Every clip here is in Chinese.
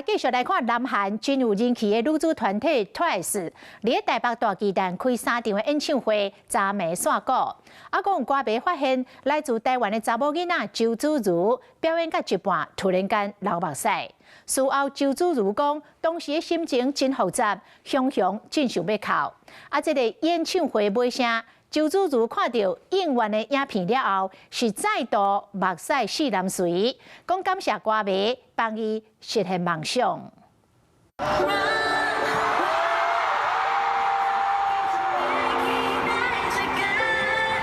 繼續來看南韓真有人氣的女子團體 TWICE， 在台北大巨蛋開3場的演唱會，昨暝煞鼓。講歌迷發現，來自台灣的查某囡仔周子瑜表演到一半，突然間流目屎。事後周子瑜講，當時的心情真複雜，常常真想要哭。這個演唱會尾聲，周子瑜看到應援的影片了後，是再度目屎泗淋垂，講感謝歌迷幫伊實現夢想。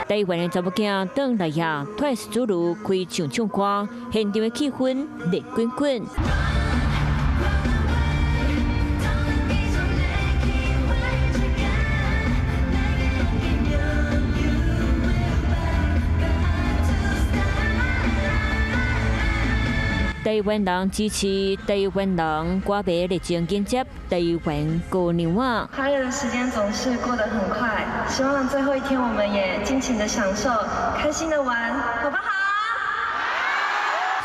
台灣的查某囝轉來呀，TWICE主路開唱歌，現場的氣氛熱滾滾。台灣人支持台灣人，歌迷熱情迎接台灣過年啊！花月的時間總是過得很快，希望最後一天我們也盡情的享受，開心的玩，好不好？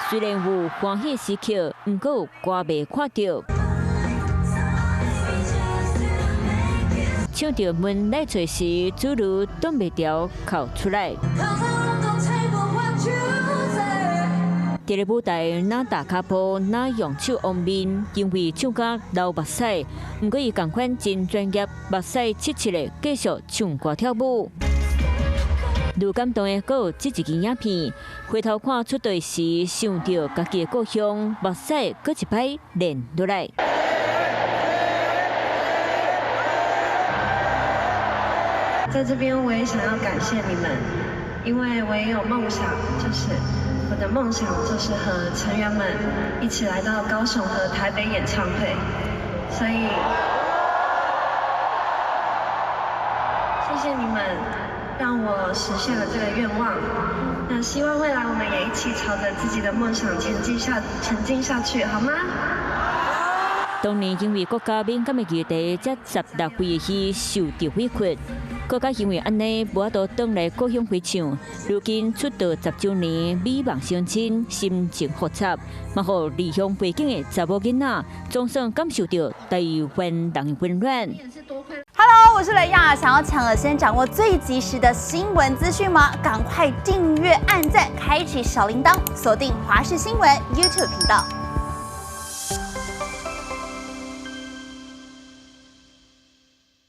雖然有歡喜時刻，不過歌迷看到，唱到門來吹時，主路擋袂住哭出來。在個舞台，哪打卡步，哪用手往面，因為唱歌流目屎。不過伊同款真專業，目屎切切的繼續唱歌跳舞。愈感動的，閣有這一支影片，回頭看出隊時，想到家己的故鄉，目屎閣一擺連落來。在這邊，我也想要感謝你們，因為我也有夢想，就是我的夢想就是和成員們一起來到高雄和台北演唱會，所以謝謝你們，讓我實現了這個願望。那希望未來我們也一起朝着自己的夢想前進下去，好嗎？當年因為國家敏感的議題，才16歲起受到委屈。國家因為安尼無法度轉來故鄉回唱，如今出道10週年，美夢成真，心情複雜。嘛，互離鄉背景的查某囡仔，總算感受到台灣人的溫暖。Hello， 我是雷亞，想要搶先掌握最及時的新聞資訊嗎？趕快訂閱、按讚、開啟小鈴鐺，鎖定華視新聞 YouTube 頻道。